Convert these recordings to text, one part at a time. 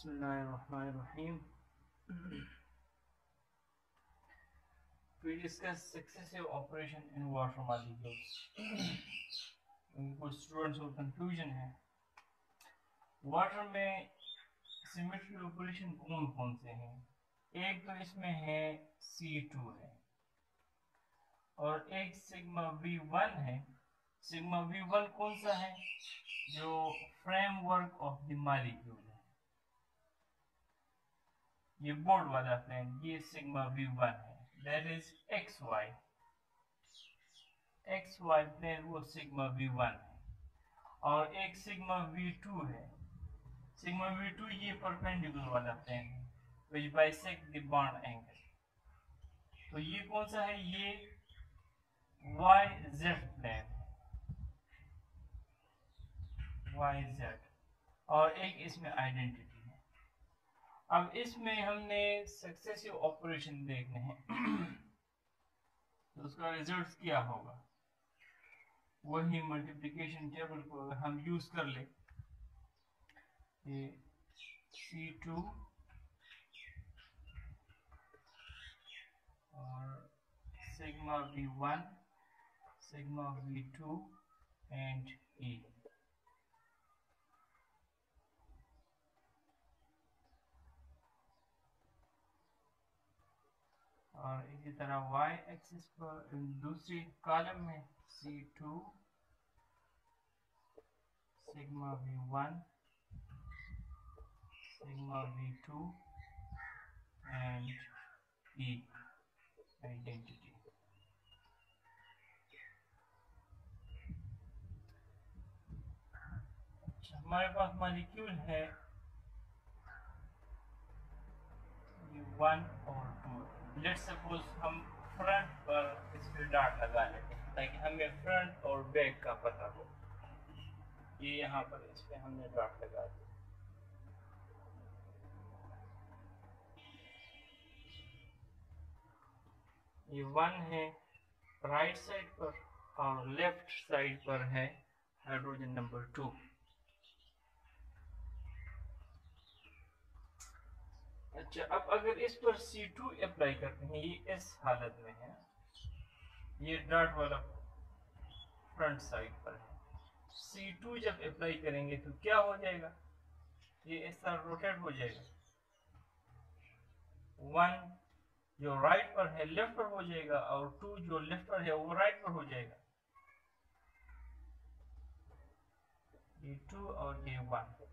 Bismillahirrahmanirrahim. We discuss successive operation in water molecules. कुछ students को confusion है, water में सिमेट्री ऑपरेशन कौन कौन से हैं। एक तो इसमें है C2 है और एक सिग्मा V1 है। सिग्मा V1 कौन सा है? जो फ्रेमवर्क ऑफ द मॉलिक्यूल है, ये बोर्ड वाला प्लेन, ये सिग्मा V1 है, दैट इज XY प्लेन, वो सिग्मा V1 है। और एक सिग्मा V2 है। सिग्मा V2 ये परपेंडिकुलर वाला प्लेन है, which bisect the bond angle। तो ये कौन सा है? ये YZ प्लेन है, YZ। और एक इसमें आइडेंटिटी है। अब इसमें हमने सक्सेसिव ऑपरेशन देखने हैं तो उसका रिजल्ट क्या होगा? वही मल्टीप्लिकेशन टेबल को अगर हम यूज कर ले, ये C2 और sigma V1, sigma V2 and E। और इसी तरह y एक्सिस पर दूसरी कॉलम में C2, sigma V1, sigma V2 and E identity. अच्छा, हमारे पास मॉलिक्यूल है ये 1 और 2। लेट्स सपोज हम फ्रंट पर इस पे डॉट लगा लेते हैं ताकि हमें फ्रंट और बैक का पता हो। ये यहाँ पर इस पे हमने डॉट लगा दिया। ये 1 है राइट साइड पर और लेफ्ट साइड पर है हाइड्रोजन नंबर 2। अच्छा, अब अगर इस पर C2 अप्लाई करते हैं, ये इस हालत में है, ये डॉट वाला फ्रंट साइड पर है। C2 जब अप्लाई करेंगे तो क्या हो जाएगा? ये इस तरह रोटेट हो जाएगा। 1 जो राइट पर है लेफ्ट पर हो जाएगा और 2 जो लेफ्ट पर है वो राइट पर हो जाएगा। ये 2 और ये 1।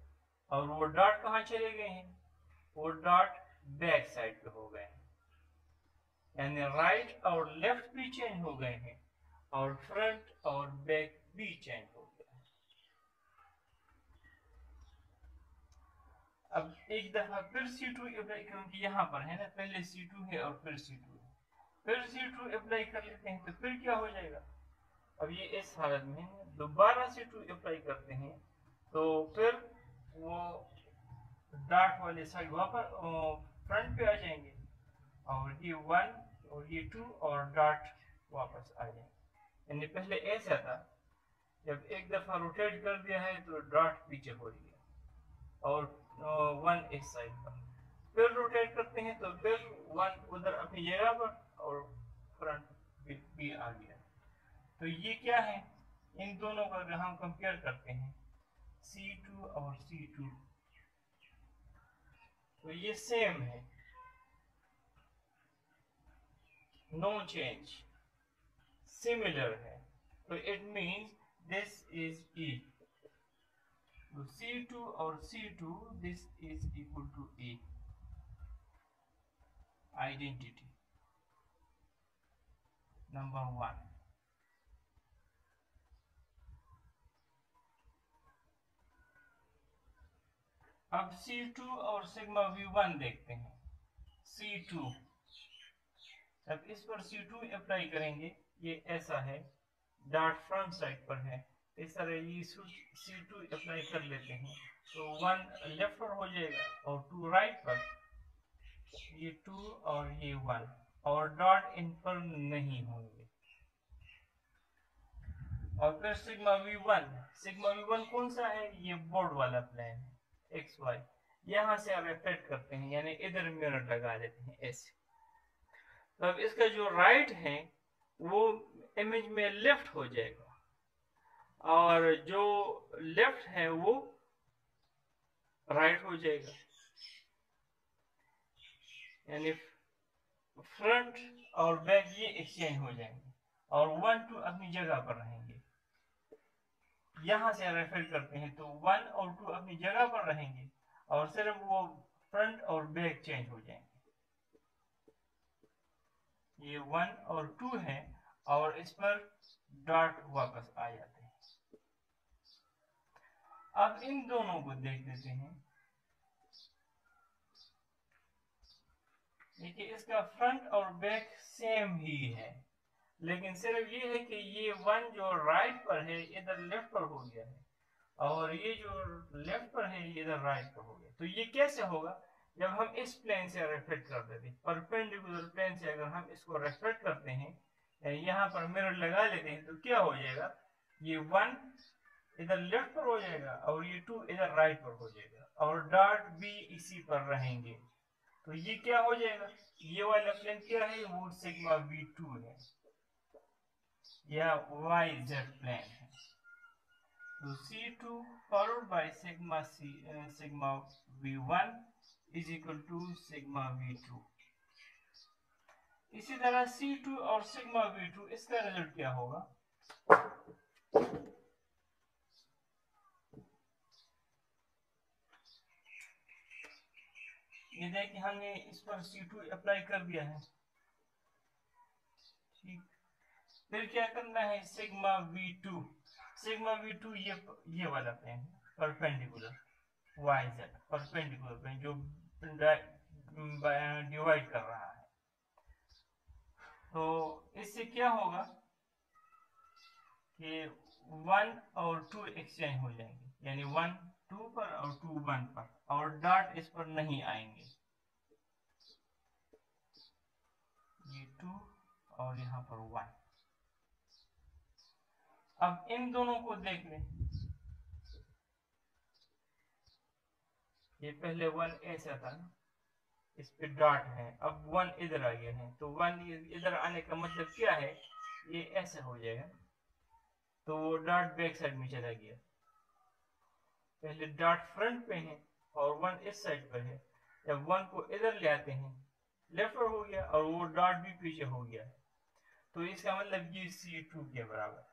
और वो डॉट कहाँ चले गए हैं? वो डॉट बैक साइड पे हो गए हैं, यानी राइट और लेफ्ट भी चेंज हो गए हैं और फ्रंट और बैक भी चेंज हो गया है। अब एक दफा फिर C2 अप्लाई करूंगी, यहाँ पर है ना, पहले C2 है और फिर C2 है, फिर C2 अप्लाई कर लेते हैं तो फिर क्या हो जाएगा? अब ये इस हालत में दोबारा C2 अप्लाई करते हैं तो फिर वो डॉट वाले साइड वापस फ्रंट पे आ जाएंगे और ये 1 और ये 2 और डॉट वापस आ जाएंगे। यानी पहले ऐसा था, जब एक दफा रोटेट कर दिया है तो डॉट पीछे हो गया और 1 इस साइड पर, फिर रोटेट करते हैं तो फिर 1 उधर अपनी जगह पर और फ्रंट भी आ गया। तो ये क्या है? इन दोनों का अगर हम कंपेयर करते हैं C2 और C2 तो ये सेम है, नो चेंज, सिमिलर है। तो it means this is E। तो C2 और C2 this is equal to E identity number 1। अब C2 और सिग्मा V1 देखते हैं। C2 जब इस पर C2 अप्लाई करेंगे, ये ऐसा है, डॉट फ्रंट साइड पर है, इस तरह ये C2 अप्लाई कर लेते हैं तो 1 लेफ्ट पर हो जाएगा और 2 राइट पर, ये 2 और ये 1 और डॉट इन पर नहीं होंगे। और फिर सिग्मा V1 कौन सा है? ये बोर्ड वाला प्लेन है XY। यहाँ से रिफ्लेक्ट करते हैं, यानी इधर मिरर लगा देते हैं ऐसे। तो अब इसका जो राइट है वो इमेज में लेफ्ट हो जाएगा, और जो लेफ्ट है वो राइट हो जाएगा, यानी फ्रंट और बैक ये एक्सचेंज हो जाएंगे और 1 2 अपनी जगह पर रहेंगे। यहां से रेफर करते हैं तो 1 और 2 अपनी जगह पर रहेंगे और सिर्फ वो फ्रंट और बैक चेंज हो जाएंगे। ये 1 और 2 है और इस पर डॉट वापस आ जाते हैं। अब इन दोनों को देख लेते हैं। देखिए इसका फ्रंट और बैक सेम ही है, लेकिन सिर्फ ये है कि ये 1 जो राइट पर है इधर लेफ्ट पर हो गया है, और ये जो लेफ्ट पर है ये इधर राइट पर हो गया। तो ये कैसे होगा? जब हम इस प्लेन से रिफ्लेक्ट कर देते हैं, परपेंडिकुलर प्लेन से अगर हम इसको रिफ्लेक्ट करते हैं, यहाँ पर मिरर लगा लेते हैं, तो क्या हो जाएगा? ये 1 इधर लेफ्ट पर हो जाएगा और ये 2 इधर राइट पर हो जाएगा, और डॉट भी इसी पर रहेंगे। तो ये क्या हो जाएगा? ये वाला प्लेन क्या है? वो सिग्मा v2 है, या yz प्लेन है। तो C2 followed by sigma v1 is equal to sigma v2। इसी तरह C2 और सिग्मा v2, इसका रिजल्ट क्या होगा? ये देखिए हमने इस पर C2 अप्लाई कर दिया है, ठीक। फिर क्या करना है? सिग्मा v2, सिग्मा v2 ये वाला प्लेन है, परपेंडिकुलर yz, परपेंडिकुलर प्लेन जो डिवाइड कर रहा है। तो इससे क्या होगा कि 1 और 2 एक्सचेंज हो जाएंगे, यानी 1 2 पर और 2 1 पर, और डॉट इस पर नहीं आएंगे। ये 2 और यहाँ पर 1। अब इन दोनों को देख लें। ये पहले 1 ऐसा था ना, इस पे डॉट है, अब 1 इधर आ गया है, तो 1 इधर आने का मतलब क्या है? ये ऐसा हो जाएगा, तो वो डॉट बैक साइड में चला गया। पहले डॉट फ्रंट पे है और 1 इस साइड पर है, जब 1 को इधर ले आते हैं लेफ्ट पर हो गया और वो डॉट भी पीछे हो गया है। तो इसका मतलब ये C2 के बराबर,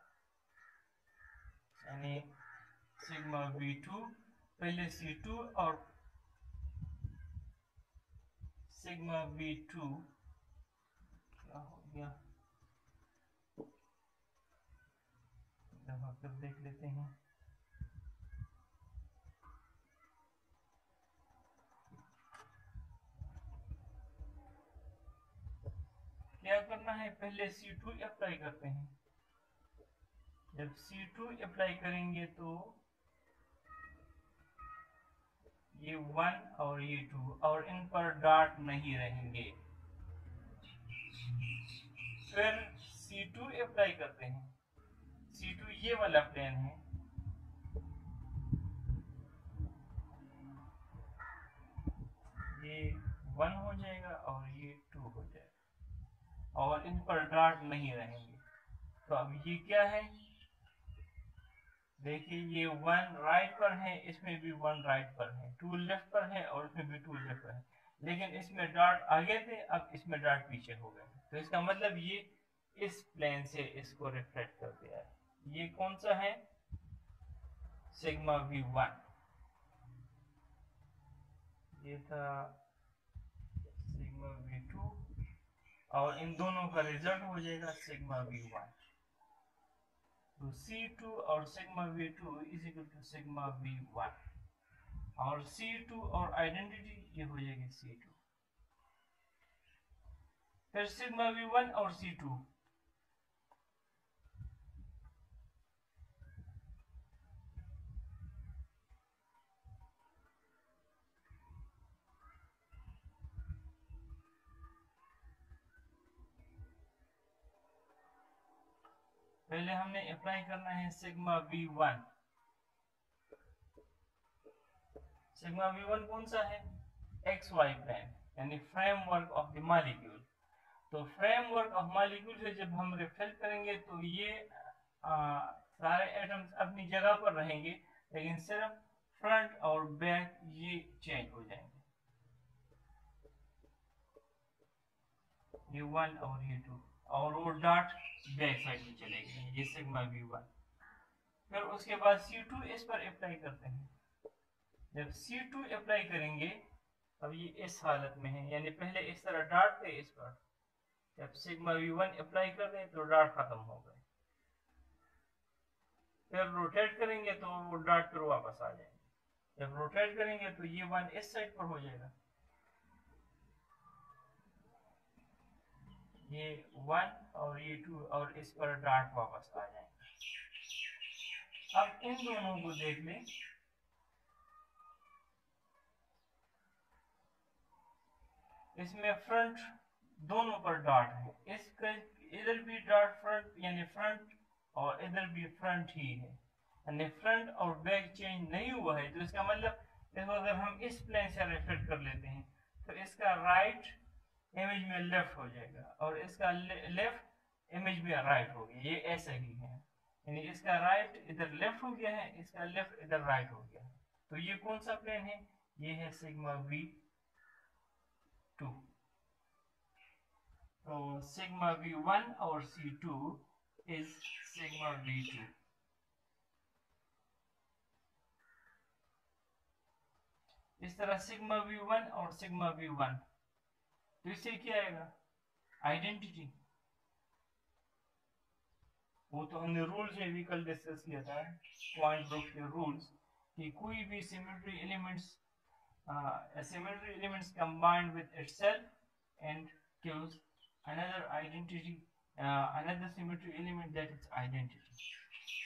यानी सिग्मा v2 पहले C2 और सिग्मा v2 क्या हो गया, फिर देख लेते हैं। क्या करना है? पहले C2 अप्लाई करते हैं। जब C2 अप्लाई करेंगे तो ये 1 और ये 2, और इन पर डॉट नहीं रहेंगे। फिर C2 अप्लाई करते हैं। C2 ये वाला प्लेन है, ये 1 हो जाएगा और ये 2 हो जाएगा, और इन पर डॉट नहीं रहेंगे। तो अब ये क्या है? देखिए ये 1 राइट पर है, इसमें भी 1 राइट पर है, 2 लेफ्ट पर है और इसमें भी 2 लेफ्ट पर है, लेकिन इसमें डॉट आगे थे, अब इसमें डॉट पीछे हो गए। तो इसका मतलब ये इस प्लेन से इसको रिफ्लेक्ट कर दिया है। ये कौन सा है? Sigma v1। ये था सिग्मा v2, और इन दोनों का रिजल्ट हो जाएगा सिग्मा v1। तो C2 और sigma v2 is equal to sigma v1, और C2 और आइडेंटिटी ये हो जाएगी C2। फिर सिग्मा v1 और C2, पहले हमने अप्लाई करना है सिग्मा v1। सिग्मा v1 कौन सा है? एक्स वाई प्लेन, यानी फ्रेमवर्क ऑफ द मॉलिक्यूल। तो फ्रेमवर्क ऑफ मॉलिक्यूल से जब हम रिफ्लेक्ट करेंगे तो ये सारे एटम्स अपनी जगह पर रहेंगे, लेकिन सिर्फ फ्रंट और बैक ये चेंज हो जाएंगे, ये 1 और ये 2, और वो डॉट बैक साइड में चलेगी, ये सिग्मा v1। फिर उसके बाद C2 इस पर अप्लाई करते हैं। जब C2 अप्लाई करेंगे, अब ये इस हालत में है, यानी पहले इस तरह डॉट थे इस पर, जब सिग्मा v1 अप्लाई कर दें तो डॉट खत्म हो गए। फिर रोटेट करेंगे तो वो डॉट पर वापस आ जाएंगे। जब रोटेट करेंगे तो ये 1 इस साइड पर हो जाएगा, ये 1 और ये 2, और इस पर डॉट वापस आ जाएंगे। अब इन दोनों को देख लें, इसमें फ्रंट दोनों पर डॉट है, इसका इधर भी डॉट फ्रंट, यानी फ्रंट, और इधर भी फ्रंट ही है, यानी फ्रंट और बैक चेंज नहीं हुआ है। तो इसका मतलब इसको अगर हम इस प्लेन से रिफ्लेक्ट कर लेते हैं तो इसका राइट इमेज में लेफ्ट हो जाएगा, और इसका लेफ्ट इमेज में राइट हो गया। ये ऐसा ही है, यानी इसका राइट इधर लेफ्ट हो गया है, इसका लेफ्ट इधर राइट हो गया है। तो ये कौन सा प्लेन है? ये है सिग्मा v2। तो सिग्मा v1 और C2 इज सिग्मा v2। इस तरह सिग्मा v1 और सिग्मा v1, तो इससे क्या आएगा? आइडेंटिटी। वो तो हमने रूल्स में भी कल डिस्कस किया था, पॉइंट ग्रुप के रूल्स, कि कोई भी symmetry elements combined with itself and gives another identity, another symmetry element that is identity.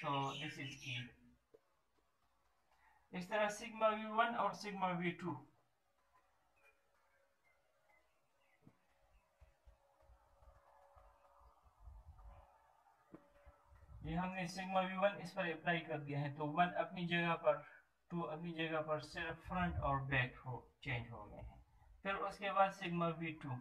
So this is E. इस तरह सिग्मा v1 और सिग्मा v2, ये हमने सिग्मा v1 इस पर अप्लाई कर दिया है, तो 1 अपनी जगह पर, 2 अपनी जगह पर, सिर्फ फ्रंट और बैक हो चेंज हो गए हैं। फिर उसके बाद सिग्मा v2,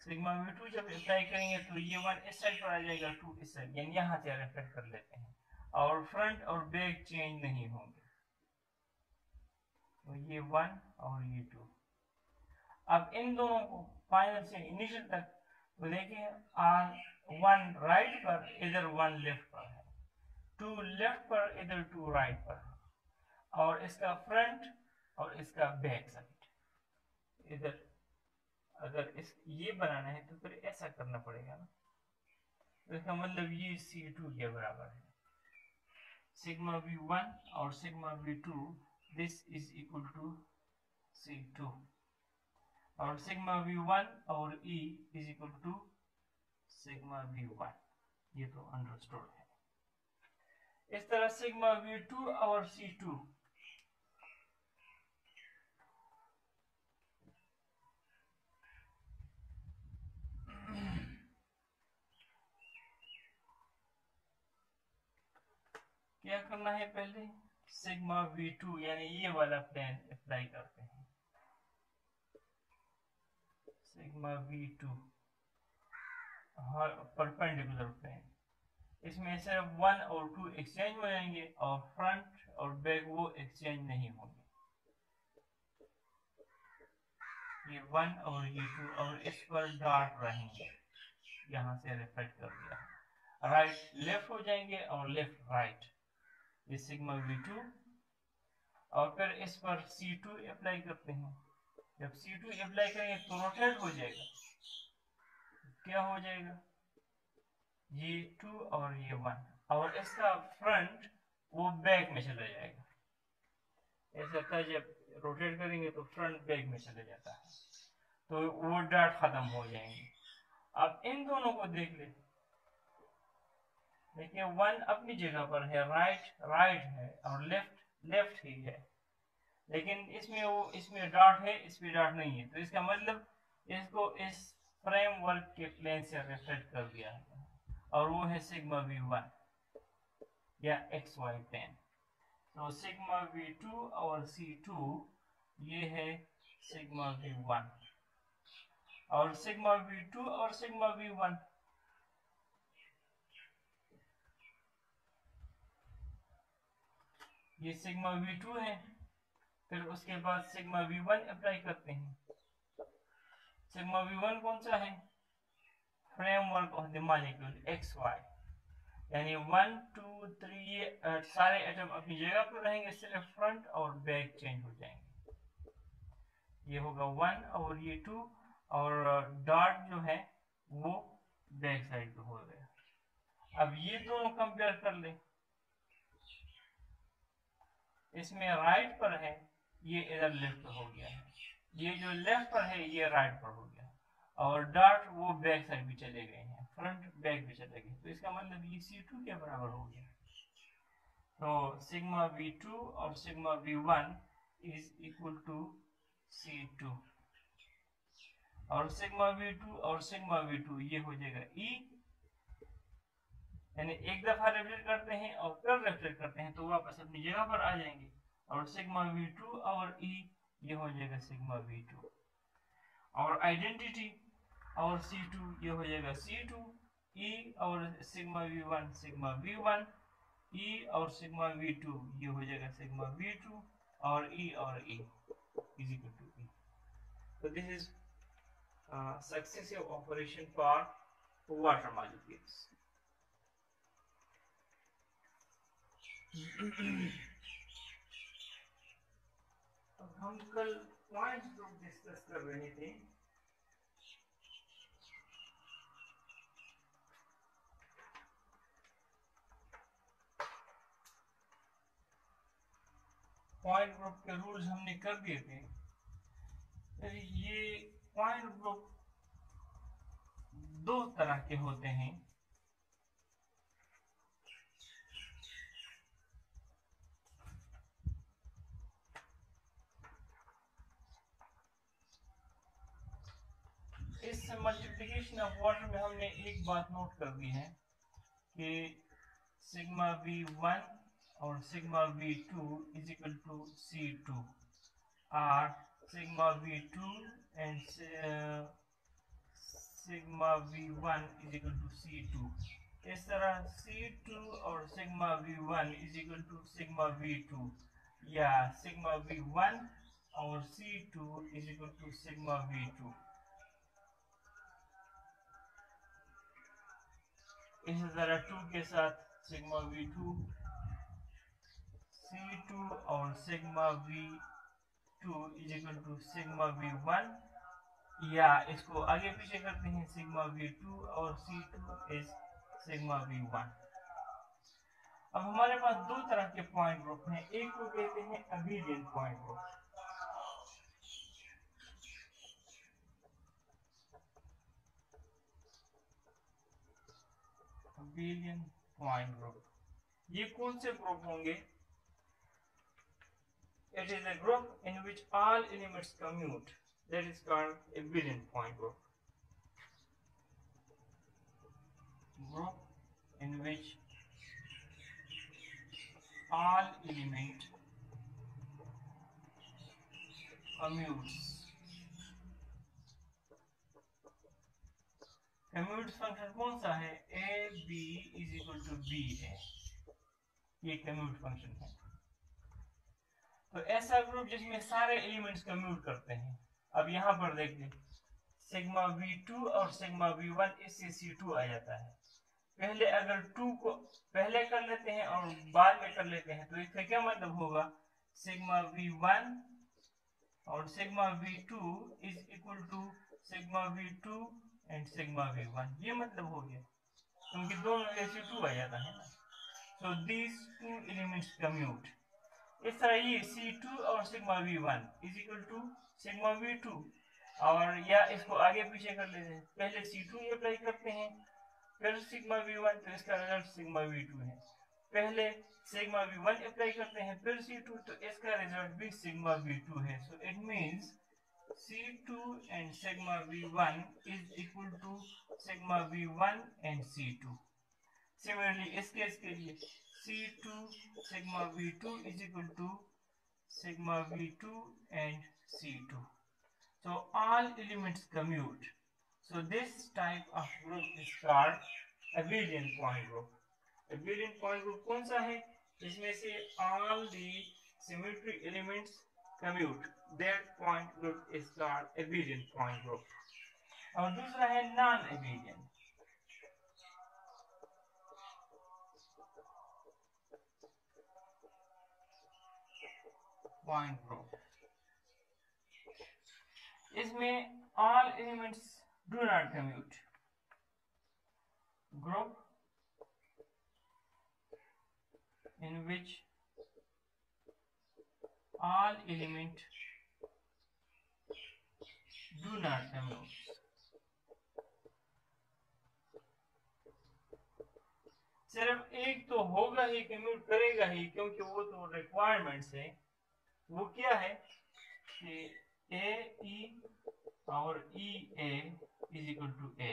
सिग्मा v2 जब अप्लाई करेंगे तो ये 1 इस साइड पर आ जाएगा, 2 इस साइड, यानी यहाँ से रिफ्लेक्ट कर लेते हैं, और फ्रंट और बैक चेंज नहीं होंगे। तो ये 1 और ये 2। अब इन दोनों को फाइनल से इनिशियल तक तो देखिए, R1 राइट पर, इधर 1 लेफ्ट पर है, 2 लेफ्ट पर, इधर 2 राइट पर है, और इसका फ्रंट और इसका बैक साइड इधर। अगर इस ये बनाना है तो फिर ऐसा करना पड़ेगा ना, तो इसका मतलब ये C2 के बराबर है। सिग्मा v1 और sigma v2, this is equal to C2, और सिग्मा v1 और E is equal to sigma v1। ये तो अंडरस्टूड है। इस तरह सिग्मा v2 और C2, क्या करना है? पहले सिग्मा v2 यानी ये वाला प्लेन अप्लाई करते हैं, सिग्मा v2 परपेंडिकुलर प्लेन। इसमें सिर्फ 1 और 2 एक्सचेंज हो जाएंगे, और फ्रंट और बैक वो एक्सचेंज नहीं होंगे। ये 1 और ये 2, और इस पर डॉट रहेंगे, यहाँ से रिफ्लेक्ट कर दिया, राइट लेफ्ट हो जाएंगे और लेफ्ट राइट, ये सिग्मा v2। और फिर इस पर C2 अप्लाई करते हैं। जब C2 अप्लाई करेंगे तो रोटेट हो जाएगा, क्या हो जाएगा? ये 2 और ये 1, और इसका फ्रंट वो बैक में चला जाएगा। ऐसा था, जब रोटेट करेंगे तो फ्रंट बैक में चले जाता है, तो वो डॉट खत्म हो जाएंगे। अब इन दोनों को देख ले, देखिए 1 अपनी जगह पर है, राइट राइट है, और लेफ्ट लेफ्ट ही है, लेकिन इसमें डॉट है, इसमें डॉट नहीं है। तो इसका मतलब इसको इस फ्रेमवर्क के प्लेन से रिफ्लेक्ट कर दिया है, और वो है सिग्मा v1 या xy प्लेन। तो सिग्मा V2 और C2 ये है सिग्मा V1, और सिग्मा V2 और सिग्मा V1 ये सिग्मा V2 है। फिर उसके बाद सिग्मा V1 अप्लाई करते हैं। सिग्मा V1 कौन सा है? Framework of the molecule XY, यानी 1 2 3 ये सारे एटम अपनी जगह पर रहेंगे, सिर्फ फ्रंट और बैक चेंज हो जाएंगे। ये होगा 1 और ये 2, और डॉट जो है वो बैक साइड पे हो गया। अब ये दोनों कंपेयर कर ले, इसमें राइट पर है, ये इधर लेफ्ट पर हो गया है, ये जो लेफ्ट पर है ये राइट पर हो गया, और डॉट वो बैक साइड भी चले गए हैं, फ्रंट बैक भी चले गए, तो इसका मतलब ये C2 के बराबर हो गया। तो सिग्मा V2 और sigma V1 is equal to C2, और सिग्मा V2 और सिग्मा V2 ये हो जाएगा E, यानी एक दफा रिफ्लेक्ट करते हैं और फिर रिफ्लेक्ट करते हैं तो वापस अपनी जगह पर आ जाएंगे, और सिग्मा V2 और E ये हो जाएगा सिग्मा V2, और आइडेंटिटी और C2 ये हो जाएगा C2, E और sigma V1 sigma V1, E और सिग्मा V2 ये हो जाएगा सिग्मा V2, और E और E is equal to E. So this is successive operation for water molecules. अब हम कल पॉइंट्स ग्रुप डिस्कस कर रहे थे। पॉइंट ग्रुप के रूल्स हमने कर दिए थे। ये पॉइंट ग्रुप दो तरह के होते हैं। इस मल्टीप्लिकेशन ऑफ वाटर में हमने एक बात नोट कर दी है कि सिग्मा V1 और sigma V2 is equal to C2, और sigma V2 and sigma V1 is equal to C2। इस तरह C2 और sigma V1 is equal to sigma V2, या सिग्मा V1 और C2 is equal to sigma V2। इसी तरह 2 के साथ सिग्मा V2, C2 और sigma V2 is equal to sigma V1, या इसको आगे पीछे करते हैं सिग्मा V2 और C2 इज सिग्मा V1। अब हमारे पास दो तरह के पॉइंट ग्रुप हैं, एक को कहते हैं abelian point group, abelian point group. ये कौन से ग्रुप होंगे? It is a group in which all elements commute, that is called abelian point group. Group in which all element commutes. Commute function कौन सा है? A B is equal to B है, ये commute function है। तो ऐसा group जिसमें सारे एलिमेंट्स कम्यूट करते हैं। अब यहाँ पर देखिए सिग्मा V2 और सिग्मा V1 इससे C2 आ जाता है। पहले अगर 2 को पहले कर लेते हैं और बाद में कर लेते हैं तो इसका क्या मतलब होगा? सिग्मा V1 और sigma V2 is equal to sigma V2 and sigma V1, ये मतलब हो गया, क्योंकि दोनों में C2 आ जाता है ना। So these two elements commute. इस तरह ये C2 और sigma V1 is equal to sigma V2, और या इसको आगे पीछे कर लेते हैं, पहले C2 अप्लाई करते हैं फिर सिग्मा V1, तो इसका रिजल्ट सिग्मा V2 है। पहले सिग्मा V1 अप्लाई करते हैं फिर C2, तो इसका रिजल्ट भी सिग्मा V2 है। So it means C2 and sigma V1 is equal to sigma V1 and C2। Similarly इस केस के लिए C2 sigma V2 is equal to sigma V2 and C2. So all elements commute. So this type of group is called abelian point group. abelian point group कौन सा है? जिसमें से all the symmetry elements commute. That point group is called abelian point group. और दूसरा है non abelian. point group. इसमें all elements do not commute. Group in which all elements do not commute. सिर्फ एक तो होगा ही, कम्यूट करेगा ही, क्योंकि वो तो रिक्वायरमेंट्स है। वो क्या है कि ए ई और E A is equal to A.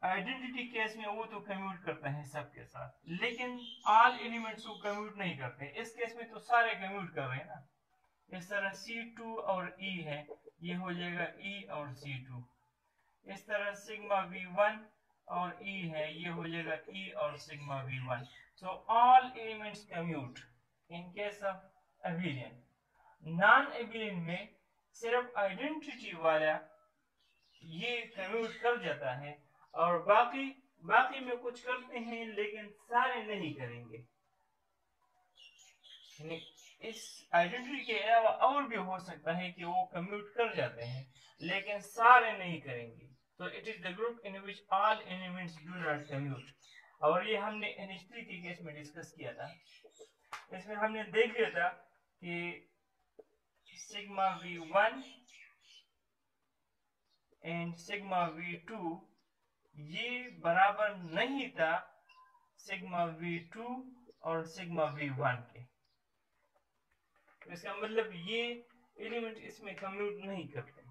Identity case में वो तो कम्यूट करता है सबके साथ, लेकिन ऑल एलिमेंट्स को कम्यूट नहीं करते। इस केस में तो सारे कम्यूट कर रहे हैं ना। इस तरह C2 और E है, ये हो जाएगा E और C2। इस तरह सिग्मा V1 और E है, ये हो जाएगा E और sigma V1। So all elements commute in case of एबिलियन। Non एबिलियन में सिर्फ आइडेंटिटी वाला ये कम्यूट कर जाता है, और बाकी में कुछ करते हैं लेकिन सारे नहीं करेंगे। इस आइडेंटिटी के अलावा और भी हो सकता है कि वो कम्यूट कर जाते हैं लेकिन सारे नहीं करेंगे। तो it is the group in which all elements do not commute. और ये हमने NH3 के केस में डिस्कस किया था। इसमें हमने देख लिया था कि sigma V1 and sigma V2 ये बराबर नहीं था सिग्मा V2 और सिग्मा V1 के। इसका मतलब ये एलिमेंट इसमें कम्यूट नहीं करते।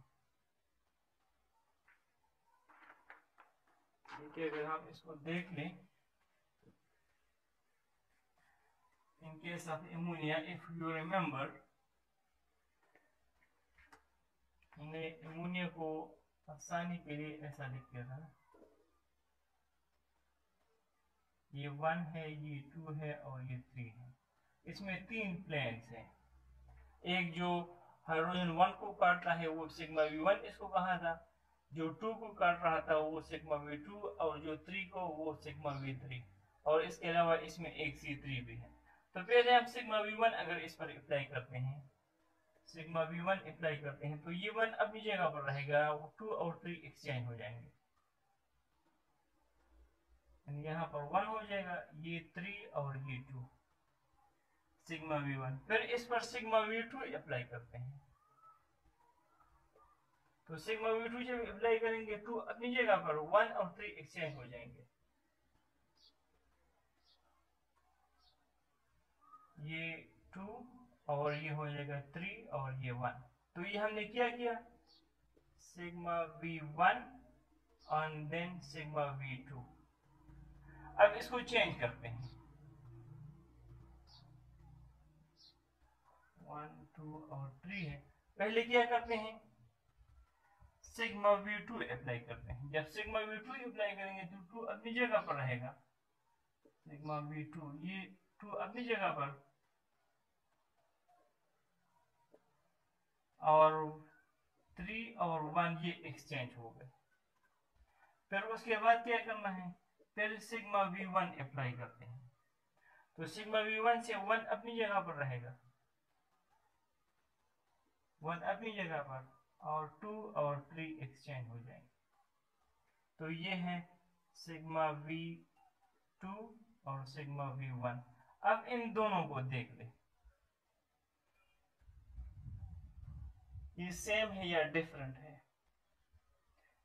देखिए अगर हम इसको देख लें, in case of ammonia, if you remember, हमने एमोनिया को आसानी के लिए ऐसा लिख दिया था ना, ये 1 है, ये 2 है और ये 3 है। इसमें 3 प्लेन्स हैं। एक जो हाइड्रोजन 1 को काट रहा है वो सिग्मा V1 इसको कहा था, जो 2 को काट रहा था वो सिग्मा V2, और जो 3 को वो सिग्मा V3, और इसके अलावा इसमें एक C3 भी है। तो पहले हम सिग्मा V1 अगर इस पर अप्लाई करते हैं, सिग्मा V1 अप्लाई करते हैं, तो ये 1 अपनी जगह पर रहेगा, वो 2 और 3 एक्सचेंज हो जाएंगे, यहाँ पर 1 हो जाएगा, ये 3 और ये 2 सिग्मा V1। फिर इस पर सिग्मा V2 अप्लाई करते हैं, तो सिग्मा V2 जब अप्लाई करेंगे 2 अपनी जगह पर, 1 और 3 एक्सचेंज हो जाएंगे, ये 2 और ये हो जाएगा 3 और ये 1। तो ये हमने क्या किया, सिग्मा V1 और देन सिग्मा V2। अब इसको चेंज करते हैं, 1 2 और 3 है। पहले क्या करते हैं, सिग्मा V2 अप्लाई करते हैं। जब सिग्मा V2 अप्लाई करेंगे तो 2 अपनी जगह पर रहेगा, सिग्मा V2, ये 2 अपनी जगह पर, और 3 और 1 ये एक्सचेंज हो गए। फिर उसके बाद क्या करना है, फिर सिग्मा V1 अप्लाई करते हैं, तो सिग्मा V1 से 1 अपनी जगह पर रहेगा, 1 अपनी जगह पर, और 2 और 3 एक्सचेंज हो जाएंगे। तो ये है सिग्मा V2 और सिग्मा V1। अब इन दोनों को देख ले, ये सेम है या डिफरेंट है।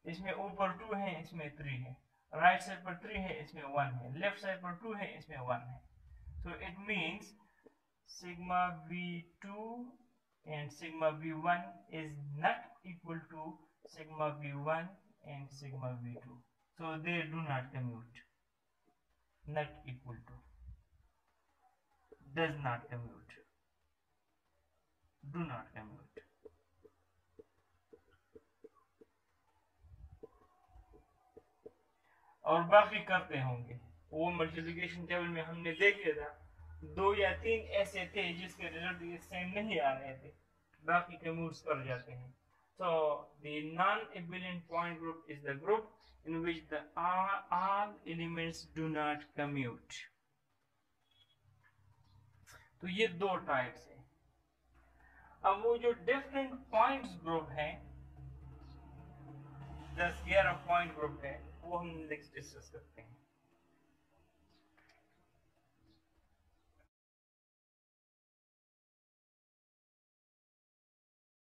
इसमें ऊपर 2 है, इसमें 3 है, राइट साइड पर 3 है, इसमें 1 है, लेफ्ट साइड पर 2 है, इसमें 1 है। तो it means sigma V2 and sigma V1 is not equal to sigma V1 and sigma V2, so they do not commute. not equal to, does not commute, do not commute. और बाकी करते होंगे, वो मल्टीप्लिकेशन टेबल में हमने देख लिया था 2 या 3 ऐसे थे जिसके रिजल्ट ये सेम नहीं आ रहे थे, बाकी कम्यूट्स कर जाते हैं. So the non-abelian point group is the group in which the all elements do not commute. तो ये दो टाइप्स हैं. अब वो जो डिफरेंट पॉइंट्स ग्रुप है, 10-11 पॉइंट ग्रुप है, वो हम नेक्स्ट डिस्कस करते हैं.